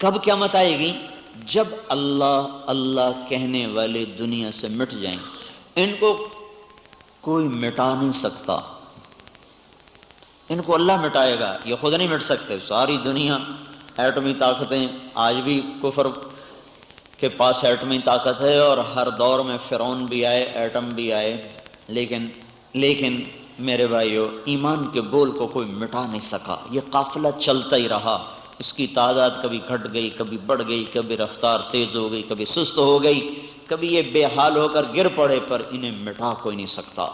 کب قیامت آئے گی؟ جب اللہ اللہ کہنے والے دنیا سے مٹ جائیں، ان کو کوئی مٹا نہیں سکتا، ان کو اللہ مٹائے گا، یہ خود نہیں مٹ سکتے۔ ساری دنیا ایٹمی طاقتیں، آج بھی کفر کے پاس ایٹمی طاقت ہے، اور ہر دور میں فرعون بھی آئے، ایٹم بھی آئے، لیکن میرے بھائیو، ایمان کے بول کو کوئی مٹا نہیں سکا۔ یہ قافلہ چلتا ہی رہا، اس کی تعداد کبھی گھٹ گئی، کبھی بڑھ گئی، کبھی رفتار تیز ہو گئی، کبھی سست ہو گئی، کبھی یہ بے حال ہو کر گر پڑے، پر انہیں مٹا کوئی نہیں سکتا۔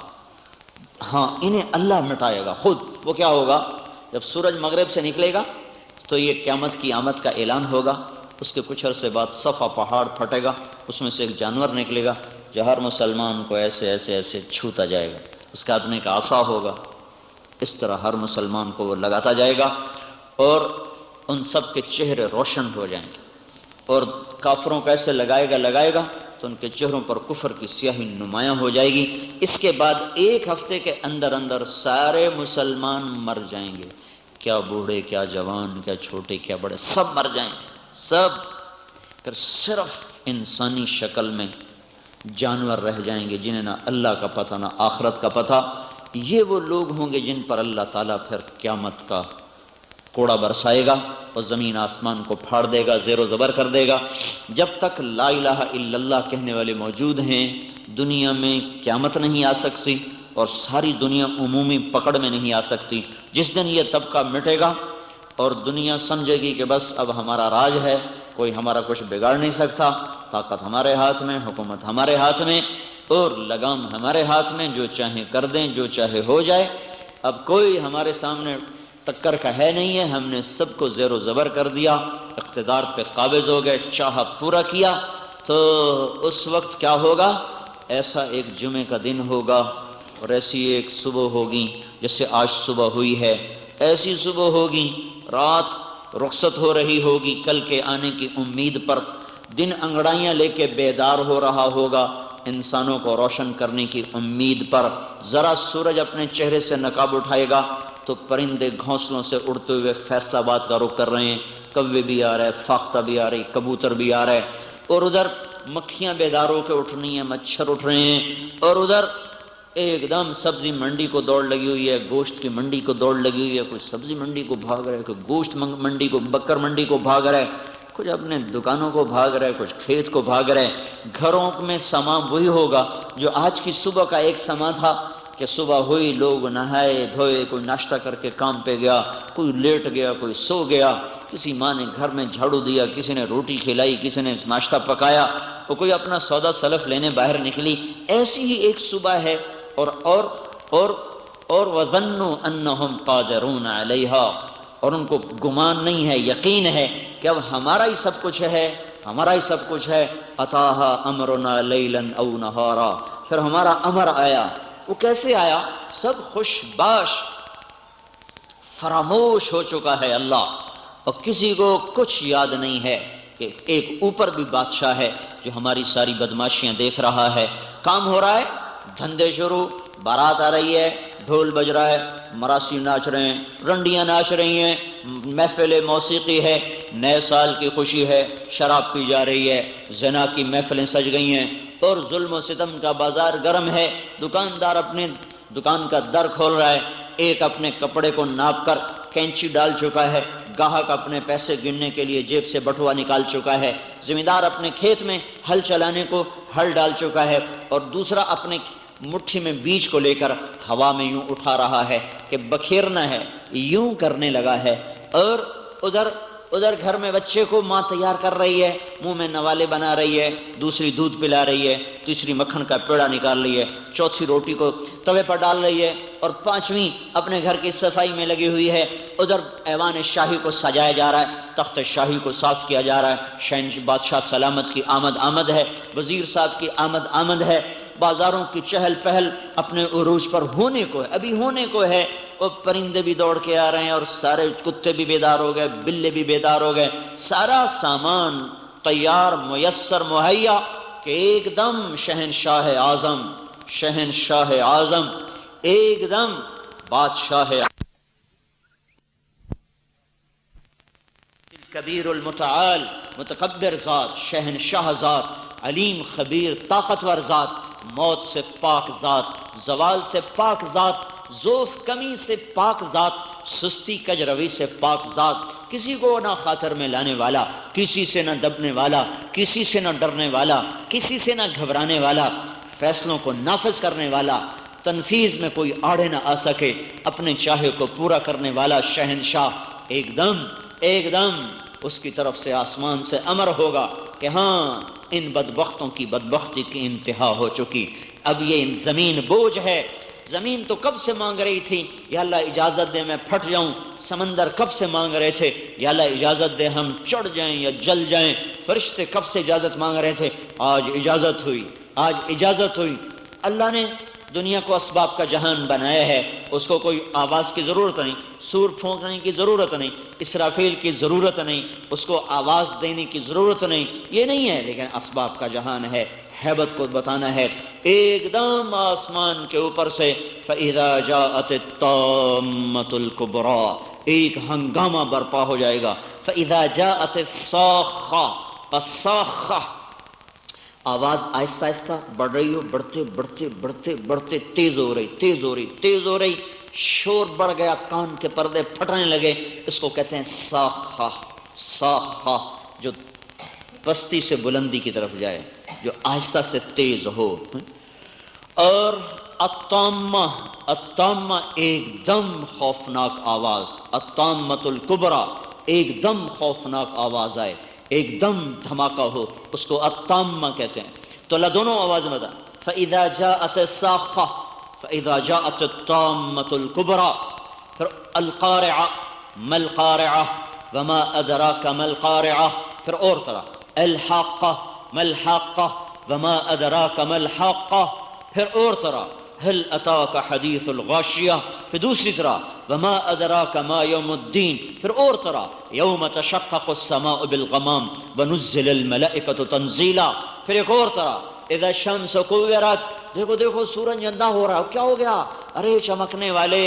ہاں، انہیں اللہ مٹائے گا خود۔ وہ کیا ہوگا؟ جب سورج مغرب سے نکلے گا تو یہ قیامت کی آمد کا اعلان ہوگا۔ اس کے کچھ عرصے بعد صفا پہاڑ پھٹے گا، اس میں سے ایک جانور نکلے گا جو ہر مسلمان کو ایسے ایسے ایسے چھوتا جائے گا۔ اس کے ہاتھ میں ایک عصا ہوگا، اس طرح ہر مسلمان کو وہ لگاتا جائے گا، اور ان سب کے چہرے روشن ہو جائیں گے۔ اور کافروں کو ایسے لگائے گا تو ان کے چہروں پر کفر کی سیاہی نمایاں ہو جائے گی۔ اس کے بعد ایک ہفتے کے اندر سارے مسلمان مر جائیں گے، کیا بوڑھے، کیا جوان، کیا چھوٹے، کیا بڑے، سب مر جائیں گے، سب۔ پھر صرف انسانی شکل میں جانور رہ جائیں گے، جنہیں نہ اللہ کا پتہ نہ آخرت کا پتہ۔ یہ وہ لوگ ہوں گے جن پر اللہ تعالیٰ پھر قیامت کا کوڑا برسائے گا اور زمین آسمان کو پھاڑ دے گا، زیر و زبر کر دے گا۔ جب تک لا الہ الا اللہ کہنے والے موجود ہیں، دنیا میں قیامت نہیں آ سکتی، اور ساری دنیا عمومی پکڑ میں نہیں آ سکتی۔ جس دن یہ طبقہ مٹے گا اور دنیا سمجھے گی کہ بس اب ہمارا راج ہے، کوئی ہمارا کچھ بگاڑ نہیں سکتا، طاقت ہمارے ہاتھ میں، حکومت ہمارے ہاتھ میں، اور لگام ہمارے ہاتھ میں، جو چاہیں کر دیں، جو چاہے ہو جائے، اب کوئی ہمارے سامنے ٹکر کا ہے نہیں ہے، ہم نے سب کو زیر و زبر کر دیا، اقتدار پہ قابض ہو گئے، چاہا پورا کیا۔ تو اس وقت کیا ہوگا؟ ایسا ایک جمعے کا دن ہوگا، اور ایسی ایک صبح ہوگی جیسے آج صبح ہوئی ہے، ایسی صبح ہوگی، رات رخصت ہو رہی ہوگی کل کے آنے کی امید پر، دن انگڑائیاں لے کے بیدار ہو رہا ہوگا انسانوں کو روشن کرنے کی امید پر۔ ذرا سورج اپنے چہرے سے نقاب اٹھائے گا تو پرندے گھونسلوں سے اڑتے ہوئے فیصل آباد کا رخ کر رہے ہیں، کوے بھی آ رہے ہیں، فاختہ بھی آ رہی، کبوتر بھی آ رہے، اور ادھر مکھیاں بیدار ہو کے اٹھ رہی ہیں، مچھر اٹھ رہے ہیں، اور ادھر ایک دم سبزی منڈی کو دوڑ لگی ہوئی ہے، گوشت کی منڈی کو دوڑ لگی ہوئی ہے، کوئی سبزی منڈی کو بھاگ رہا ہے، کوئی گوشت منڈی کو، بکر منڈی کو بھاگ رہا ہے، کچھ اپنے دکانوں کو بھاگ رہا ہے، کچھ کھیت کو بھاگ رہا ہے۔ گھروں میں سما وہی ہوگا جو آج کی صبح کا ایک سما تھا کہ صبح ہوئی، لوگ نہائے دھوئے، کوئی ناشتہ کر کے کام پہ گیا، کوئی لیٹ گیا، کوئی سو گیا، کسی ماں نے گھر میں جھاڑو دیا، کسی نے روٹی کھلائی، کسی نے ناشتہ پکایا، اور کوئی اپنا سودا سلف لینے باہر نکلی۔ ایسی ہی ایک صبح ہے، اور وَظَنُّوا أَنَّهُمْ قَادِرُونَ عَلَيْهَا، اور ان کو گمان نہیں ہے، یقین ہے کہ اب ہمارا ہی سب کچھ ہے، ہمارا ہی سب کچھ ہے۔ أَتَاهَا أَمْرُنَا لَيْلًا أَوْ نَهَارًا، پھر ہمارا امر آیا۔ وہ کیسے آیا؟ سب خوش باش، فراموش ہو چکا ہے اللہ، اور کسی کو کچھ یاد نہیں ہے کہ ایک اوپر بھی بادشاہ ہے جو ہماری ساری بدماشیاں دیکھ رہا ہے۔ کام ہو رہا ہے، دھندے شروع، بارات آ رہی ہے، ڈھول بج رہا ہے، مراسی ناچ رہے ہیں، رنڈیاں ناچ رہی ہیں، محفل موسیقی ہے، نئے سال کی خوشی ہے، شراب پی جا رہی ہے، زنا کی محفلیں سج گئی ہیں، اور ظلم و ستم کا بازار گرم ہے۔ دکاندار اپنے دکان کا در کھول رہا ہے، ایک اپنے کپڑے کو ناپ کر کینچی ڈال چکا ہے، گاہک اپنے پیسے گننے کے لیے جیب سے بٹوا نکال چکا ہے، زمیندار اپنے کھیت میں ہل چلانے کو ہل ڈال چکا ہے، اور دوسرا اپنے مٹھی میں بیج کو لے کر ہوا میں یوں اٹھا رہا ہے کہ بکھیرنا ہے، یوں کرنے لگا ہے۔ اور ادھر گھر میں بچے کو ماں تیار کر رہی ہے، منہ میں نوالے بنا رہی ہے، دوسری دودھ پلا رہی ہے، تیسری مکھن کا پیڑا نکال رہی ہے، چوتھی روٹی کو توے پر ڈال رہی ہے، اور پانچویں اپنے گھر کی صفائی میں لگی ہوئی ہے۔ ادھر ایوان شاہی کو سجایا جا رہا ہے، تخت شاہی کو صاف کیا جا رہا ہے، بادشاہ سلامت کی آمد ہے، وزیر صاحب کی آمد ہے، بازاروں کی چہل پہل اپنے عروج پر ہونے کو ہے، ابھی ہونے کو ہے، اور پرندے بھی دوڑ کے آ رہے ہیں، اور سارے کتے بھی بیدار ہو گئے، بلے بھی بیدار ہو گئے، سارا سامان تیار میسر مہیا کہ ایک دم شہنشاہ اعظم ایک دم بادشاہ کبیر المتعال، متکبر ذات، شہنشاہ ذات، علیم خبیر طاقتور ذات، موت سے پاک ذات، زوال سے پاک ذات، ضعف کمی سے پاک ذات، سستی کجروی سے پاک ذات، کسی کو نہ خاطر میں لانے والا، کسی سے نہ دبنے والا، کسی سے نہ ڈرنے والا، کسی سے نہ گھبرانے والا، فیصلوں کو نافذ کرنے والا، تنفیذ میں کوئی آڑے نہ آ سکے، اپنے چاہے کو پورا کرنے والا شہنشاہ، ایک دم اس کی طرف سے آسمان سے امر ہوگا کہ ہاں ان بدبختوں کی بدبختی کی انتہا ہو چکی، اب یہ زمین بوجھ ہے۔ زمین تو کب سے مانگ رہی تھی یا اللہ اجازت دے میں پھٹ جاؤں، سمندر کب سے مانگ رہے تھے یا اللہ اجازت دے ہم چڑھ جائیں یا جل جائیں، فرشتے کب سے اجازت مانگ رہے تھے، آج اجازت ہوئی۔ اللہ نے دنیا کو اسباب کا جہان بنایا ہے، اس کو کوئی آواز کی ضرورت نہیں، سور پھونکنے کی ضرورت نہیں، اسرافیل کی ضرورت نہیں، اس کو آواز دینے کی ضرورت نہیں، یہ نہیں ہے، لیکن اسباب کا جہان ہے، ہیبت کو بتانا ہے۔ ایک دم آسمان کے اوپر سے فَإِذَا جَاءَتِ الطَّامَّةُ الْكُبْرَى، ایک ہنگامہ برپا ہو جائے گا۔ فَإِذَا جَاءَتِ الصَّاخَّةُ، آواز آہستہ آہستہ بڑھ رہی ہو، بڑھتے تیز ہو رہی، شور بڑھ گیا، کان کے پردے پھٹنے لگے، اس کو کہتے ہیں صاخہ، جو پستی سے بلندی کی طرف جائے، جو آہستہ سے تیز ہو۔ اور الطامہ ایک دم خوفناک آواز، الطامۃ الکبریٰ ایک دم خوفناک آواز آئے، ایک دم دھماکہ ہو، اس کو الطامہ کہتے ہیں۔ تو اللہ دونوں آواز میں بتا، فَإِذَا جَاءَتِ الصَّاخَّةُ فَإِذَا جَاءَتِ الطَّامَّةُ الْكُبْرَى، پھر القارعہ ما القارعہ وما أدراك ما القارعہ، پھر اور طرح الحاقہ ما الحاقہ وما أدراك ما الحاقہ، پھر اور طرح هل أتاك حدیث الغاشیہ، پھر دوسری طرح وما أدراك ما یوم الدین، پھر اور طرح یوم تشقق السماء بالغمام ونزل الملائکۃ تنزیلا، پھر ایک اور طرح اذا الشمس کورت، دیکھو سورج اندھا ہو رہا ہے، کیا ہو گیا؟ ارے چمکنے والے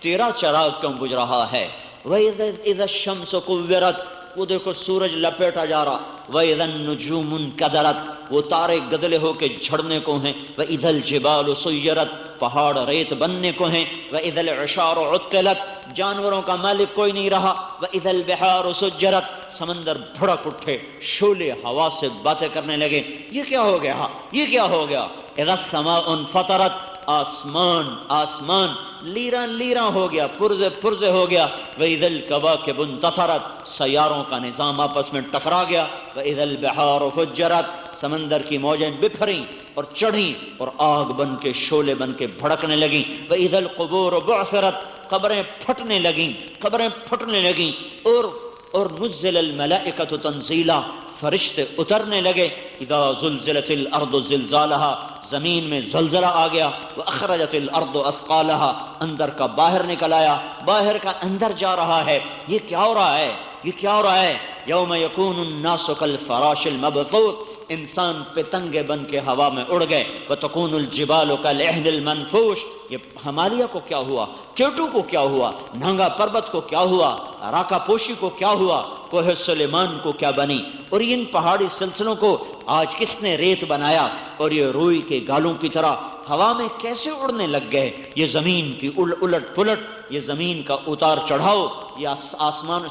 تیرا چراغ کیوں بجھ رہا ہے؟ وَإِذَا الشَّمْسُ كُوِّرَتْ، وہ دیکھو سورج لپیٹا جا رہا، وَإِذَا النُّجُومُ انْكَدَرَتْ، وہ تارے گدلے ہو کے جھڑنے کو ہیں، وَإِذَا الْجِبَالُ سُيِّرَتْ، پہاڑ ریت بننے کو ہیں، وَإِذَا الْعِشَارُ عُطِّلَتْ، جانوروں کا مالک کوئی نہیں رہا، وَإِذَا الْبِحَارُ سُجِّرَتْ، سمندر بھڑک اٹھے، شعلے ہوا سے باتیں کرنے لگے، یہ کیا ہو گیا؟ اِذَا السَّمَاءُ انْفَطَرَتْ، آسمان لیراں ہو گیا، پرزے ہو گیا، وَإِذَا الْكَوَاكِبُ انْتَثَرَتْ، سیاروں کا نظام آپس میں ٹکرا گیا، وَإِذَا الْبِحَارُ فُجِّرَتْ، سمندر کی موجیں بکھریں اور چڑھیں اور آگ بن کے شعلے بن کے بھڑکنے لگیں، وَإِذَا الْقُبُورُ بُعْثِرَتْ، قبریں پھٹنے لگیں، اور نزل الملائکۃ تنزیلا، فرشتے اترنے لگے، اذا زلزلت الارض زلزالها، زمین میں زلزلہ آ گیا، واخرجت الارض اثقالها، اندر کا باہر نکل آیا، باہر کا اندر جا رہا ہے۔ یہ کیا ہو رہا ہے؟ یوم یکون الناس کالفراش المبثوث، انسان پتنگے بن کے ہوا میں اڑ گئے، وتکون الجبال کالعہن المنفوش، یہ ہمالیہ کو کیا ہوا، کیٹو کو کیا ہوا، نہنگا پربت کو کیا ہوا، راکا پوشی کو کیا ہوا، کوہ سلیمان کو کیا بنی، اور ان پہاڑی سلسلوں کو آج کس نے ریت بنایا، اور یہ روئی کے گالوں کی طرح ہوا میں کیسے اڑنے لگ گئے؟ یہ زمین کی الٹ پلٹ، یہ زمین کا اتار چڑھاؤ، یہ آسمان،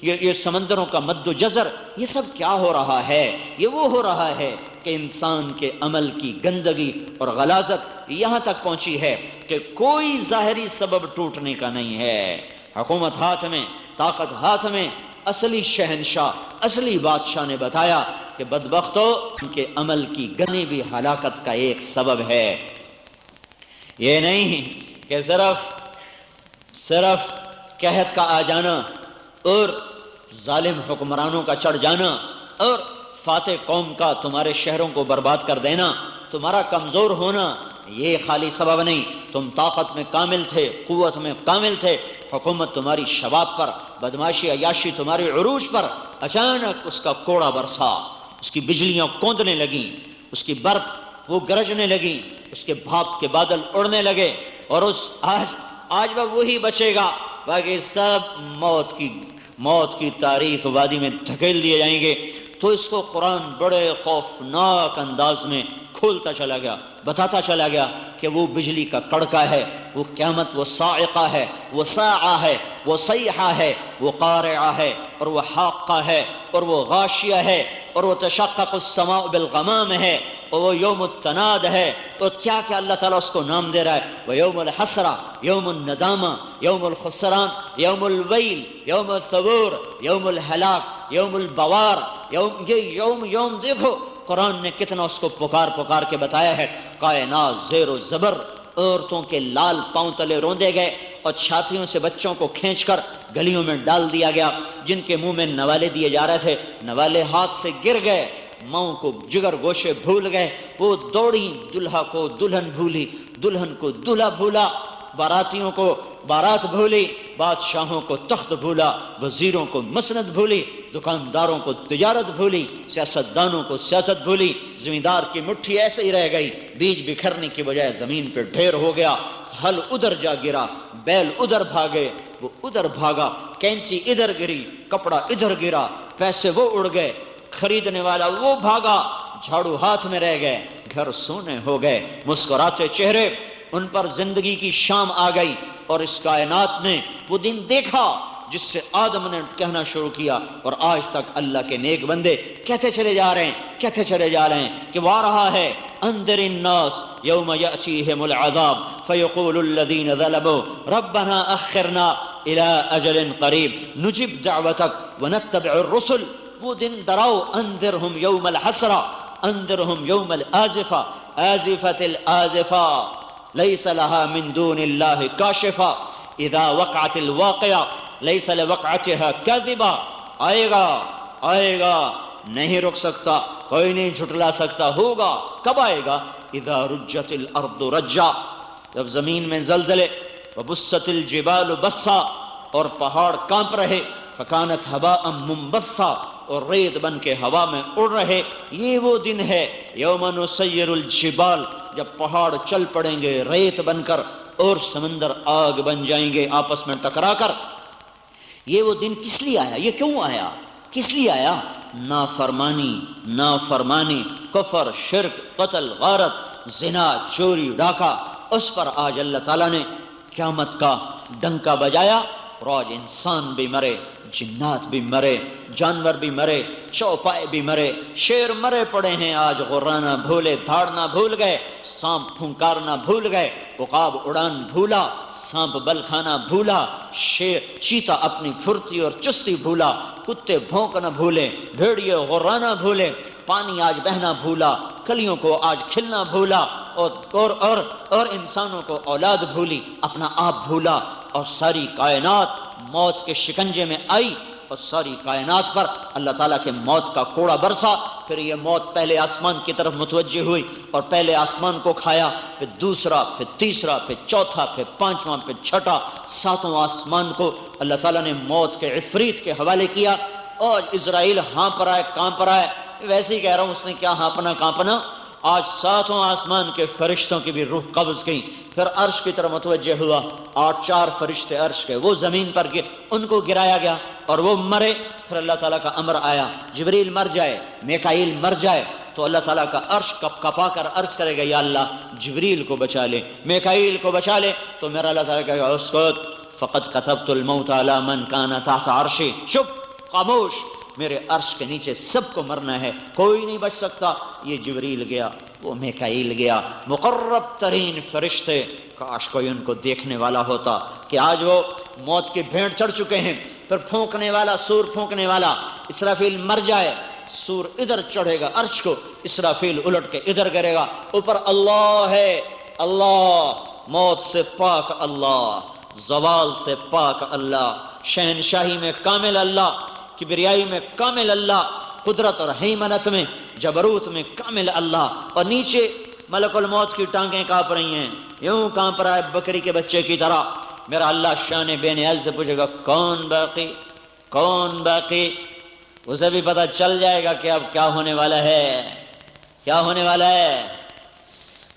یہ سمندروں کا مد و جزر، یہ سب کیا ہو رہا ہے؟ یہ وہ ہو رہا ہے کہ انسان کے عمل کی گندگی اور غلاظت یہاں تک پہنچی ہے کہ کوئی ظاہری سبب ٹوٹنے کا نہیں ہے۔ حکومت ہاتھ میں، طاقت ہاتھ میں، اصلی شہنشاہ، اصلی بادشاہ نے بتایا کہ بدبختو، ان کے عمل کی گندگی بھی ہلاکت کا ایک سبب ہے۔ یہ نہیں کہ صرف قحط کا آ جانا اور ظالم حکمرانوں کا چڑھ جانا اور فاتح قوم کا تمہارے شہروں کو برباد کر دینا، تمہارا کمزور ہونا، یہ خالی سبب نہیں۔ تم طاقت میں کامل تھے، قوت میں کامل تھے، حکومت تمہاری شباب پر، بدماشی عیاشی تمہاری عروج پر، اچانک اس کا کوڑا برسا، اس کی بجلیاں کوندنے لگیں، اس کی برف وہ گرجنے لگیں، اس کے بھاپ کے بادل اڑنے لگے، اور آج وہ وہی بچے گا، باقی سب موت کی موت کی تاریک وادی میں دھکیل دیے جائیں گے۔ تو اس کو قرآن بڑے خوفناک انداز میں کھولتا چلا گیا، بتاتا چلا گیا کہ وہ بجلی کا کڑکا ہے، وہ قیامت، وہ صاعقہ ہے، وہ ساعہ ہے، وہ صیحہ ہے، وہ قارعہ ہے، اور وہ حاقہ ہے، اور وہ غاشیہ ہے، اور وہ تشقق السماء بالغمام ہے، اور وہ یوم التناد ہے۔ تو کیا کیا اللہ تعالیٰ اس کو نام دے رہا ہے، وہ یوم الحسرہ، یوم الندامہ، یوم الخسران، یوم الویل، یوم الثبور، یوم الہلاک، یوم البوار، یہ یوم دیکھو قرآن نے کتنا اس کو پکار پکار کے بتایا ہے۔ کائنات زیر و زبر، عورتوں کے لال پاؤں تلے روندے گئے اور چھاتیوں سے بچوں کو کھینچ کر گلیوں میں ڈال دیا گیا۔ جن کے منہ میں نوالے دیے جا رہے تھے، نوالے ہاتھ سے گر گئے، ماؤں کو جگر گوشے بھول گئے، وہ دوڑی، دلہا کو دلہن بھولی، دلہن کو دلہا بھولا، باراتیوں کو بارات بھولی، بادشاہوں کو تخت بھولا، وزیروں کو مسند بھولی، دکانداروں کو تجارت بھولی، سیاستدانوں کو سیاست بھولی، زمیندار کی مٹھی ایسے ہی رہ گئی، بیج بکھرنے کی بجائے زمین پہ ڈھیر ہو گیا، ہل ادھر جا گرا، بیل ادھر بھاگے، وہ ادھر بھاگا، کینچی ادھر گری، کپڑا ادھر گرا، پیسے وہ اڑ گئے، خریدنے والا وہ بھاگا، جھاڑو ہاتھ میں رہ گئے، گھر سونے ہو گئے، مسکراتے چہرے، ان پر زندگی کی شام آ گئی۔ اور اس کائنات نے وہ دن دیکھا جس سے آدم نے کہنا شروع کیا، اور آج تک اللہ کے نیک بندے کہتے چلے جا رہے ہیں کہ وہ آ رہا ہے، انذر الناس یوم یأتیہم العذاب فیقول الذین ظلموا ربنا اخرنا الی اجل قریب نجب دعوتک ونتبع الرسل۔ وہ دن ڈراؤ، انذرہم یوم الحسرہ، انذرہم یوم الآزفہ، آزفت الآزفہ لیس لها من دون اللہ کاشفہ اذا وقعت الواقعہ لیس لوقعتها کاذبہ۔ آئے گا، نہیں رک سکتا، کوئی نہیں جھٹلا سکتا، ہوگا، کب آئے گا؟ اذا رجت الارض رجا، جب زمین میں زلزلے، وبست الجبال بسا، اور پہاڑ کانپ رہے، فکانت ہباء منبثا، اور ریت بن کے ہوا میں اڑ رہے۔ یہ وہ دن ہے یوم نسیر الجبال، جب پہاڑ چل پڑیں گے ریت بن کر، اور سمندر آگ بن جائیں گے آپس میں ٹکرا کر۔ یہ وہ دن کس لیے آیا؟ یہ کیوں آیا؟ کس لیے آیا؟ نافرمانی، کفر، شرک، قتل، غارت، زنا، چوری، ڈاکہ، اس پر آج اللہ تعالیٰ نے قیامت کا ڈنکا بجایا، اور آج انسان بھی مرے، جنات بھی مرے، جانور بھی مرے، چوپائے بھی مرے، شیر مرے پڑے ہیں آج، غرانا بھولے، دھاڑنا بھول گئے، سانپ پھنکارنا بھول گئے، عقاب اڑان بھولا، سانپ بل کھانا بھولا، چیتا اپنی پھرتی اور چستی بھولا، کتے بھونکنا بھولے، بھیڑیے غرانا بھولے، پانی آج بہنا بھولا، کلیوں کو آج کھلنا بھولا، اور انسانوں کو اولاد بھولی، اپنا آپ بھولا، اور ساری کائنات موت کے شکنجے میں آئی، اور ساری کائنات پر اللہ تعالیٰ کے موت کا کوڑا برسا۔ پھر یہ موت پہلے آسمان کی طرف متوجہ ہوئی، اور پہلے آسمان کو کھایا، پھر دوسرا، پھر تیسرا، پھر چوتھا، پھر پانچواں، پھر چھٹا، ساتواں آسمان کو اللہ تعالیٰ نے موت کے عفریت کے حوالے کیا۔ اور اسرائیل ہانپ رہا ہے، کانپ رہا ہے، ویسے ہی کہہ رہا ہوں، اس نے کیا ہانپنا کانپنا۔ آج ساتوں آسمان کے فرشتوں کی بھی روح قبض کی، پھر عرش کی طرف متوجہ ہوا، 4 فرشتے عرش کے، وہ زمین پر ان کو گرایا گیا اور وہ مرے۔ پھر اللہ تعالیٰ کا امر آیا، جبریل مر جائے، میکائیل مر جائے، تو اللہ تعالیٰ کا عرش کپا کر عرض کرے گا، یا اللہ جبریل کو بچا لے، میکائیل کو بچا لے، تو میرا اللہ تعالیٰ کہے گا، اسکت فقد كتبت الموت على من كان تحت عرشی، چپ، خاموش، میرے عرش کے نیچے سب کو مرنا ہے، کوئی نہیں بچ سکتا۔ یہ جبریل گیا، وہ میکائیل گیا، مقرب ترین فرشتے، کاش کوئی ان کو دیکھنے والا ہوتا کہ آج وہ موت کی بھینٹ چڑھ چکے ہیں۔ پھر پھونکنے والا، سور پھونکنے والا، اسرافیل مر جائے، سور ادھر چڑھے گا عرش کو، اسرافیل الٹ کے ادھر کرے گا، اوپر اللہ ہے، اللہ، موت سے پاک اللہ، زوال سے پاک اللہ، شہنشاہی میں کامل اللہ، کبریائی میں کامل اللہ، قدرت اور حیمنت میں، جبروت میں کامل اللہ، اور نیچے ملک الموت کی ٹانگیں کانپ رہی ہیں، یوں کانپ رہا ہے بکری کے بچے کی طرح۔ میرا اللہ شان بے نیاز سے پوچھے گا، کون باقی، کون باقی؟ اسے بھی پتہ چل جائے گا کہ اب کیا ہونے والا ہے، کیا ہونے والا ہے۔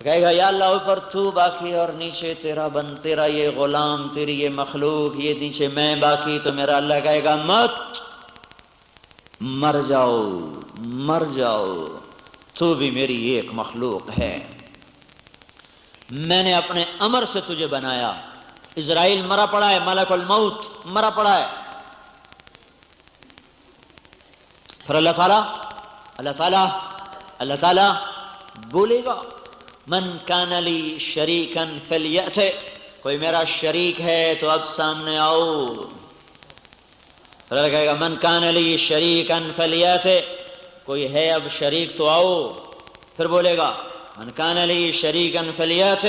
کہے گا یا اللہ اوپر تو باقی اور نیچے تیرا بند، تیرا یہ غلام، تیری یہ مخلوق، یہ نیچے میں باقی، تو میرا اللہ کہے گا مت، مر جاؤ، مر جاؤ، تو بھی میری ایک مخلوق ہے، میں نے اپنے امر سے تجھے بنایا۔ اسرائیل مرا پڑا ہے، ملک الموت مرا پڑا ہے، پھر اللہ تعالیٰ بولے گا من کان لی شریکن فلیأت، کوئی میرا شریک ہے تو اب سامنے آؤ۔ پھر اللہ کہے گا من کان لی شریکن فلیأت، کوئی ہے اب شریک تو آؤ۔ پھر بولے گا من کان لی شریکن فلیأت،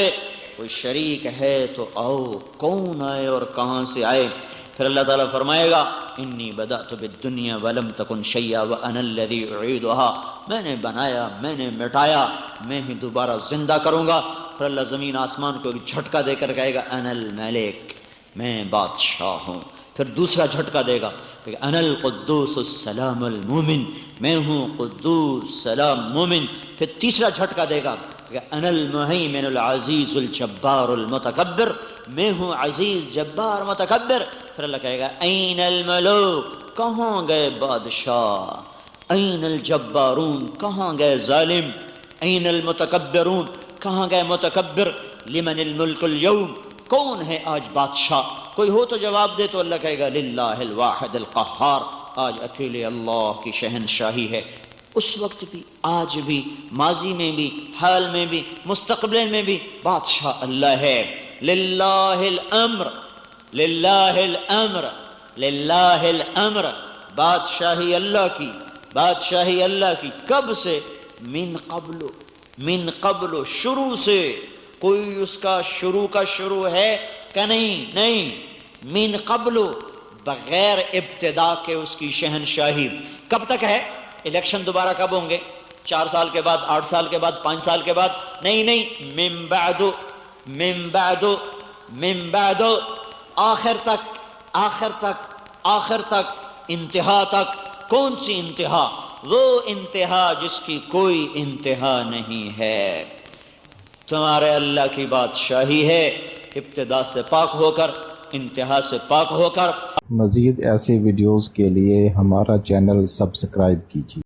کوئی شریک ہے تو آؤ، کون آئے اور کہاں سے آئے؟ پھر اللہ تعالیٰ فرمائے گا انی بدأت بالدنیا ولم تکن شیئا وانا الذی اعیدها، میں نے بنایا، میں نے مٹایا، میں ہی دوبارہ زندہ کروں گا۔ پھر اللہ زمین آسمان کو ایک جھٹکا دے کر کہے گا انا الملک، میں بادشاہ ہوں۔ پھر دوسرا جھٹکا دے گا کہ انا القدوس السلام المومن، میں ہوں قدوس سلام مومن۔ پھر تیسرا جھٹکا دے گا کہ انا المہیمن العزیز الجبار المتکبر، میں ہوں عزیز جبار متکبر۔ پھر اللہ کہے گا این الملوک، کہاں گئے بادشاہ، این الجبارون، کہاں گئے ظالم، این المتکبرون، کہاں گئے متکبر، لمن الملک اليوم، کون ہے آج بادشاہ؟ کوئی ہو تو جواب دے، تو اللہ کہے گا للہ الواحد القہار، آج اکیلے اللہ کی شہنشاہی ہے۔ اس وقت بھی، آج بھی، ماضی میں بھی، حال میں بھی، مستقبل میں بھی بادشاہ اللہ ہے۔ للہ الامر، للہ الامر، للہ الامر، بادشاہی اللہ کی، بادشاہی اللہ کی، کب سے؟ من قبل، من قبل، شروع سے۔ کوئی اس کا شروع ہے کہ نہیں، من قبل، بغیر ابتدا کے اس کی شہنشاہی کب تک ہے؟ الیکشن دوبارہ کب ہوں گے؟ 4 سال کے بعد، 8 سال کے بعد، 5 سال کے بعد؟ نہیں، من بعد، من بعد، من بعد، آخر تک، آخر تک، آخر تک، انتہا تک۔ کون سی انتہا؟ وہ انتہا جس کی کوئی انتہا نہیں ہے۔ تمہارے اللہ کی بادشاہی ہے، ابتدا سے پاک ہو کر، انتہا سے پاک ہو کر۔ مزید ایسے ویڈیوز کے لیے ہمارا چینل سبسکرائب کیجیے۔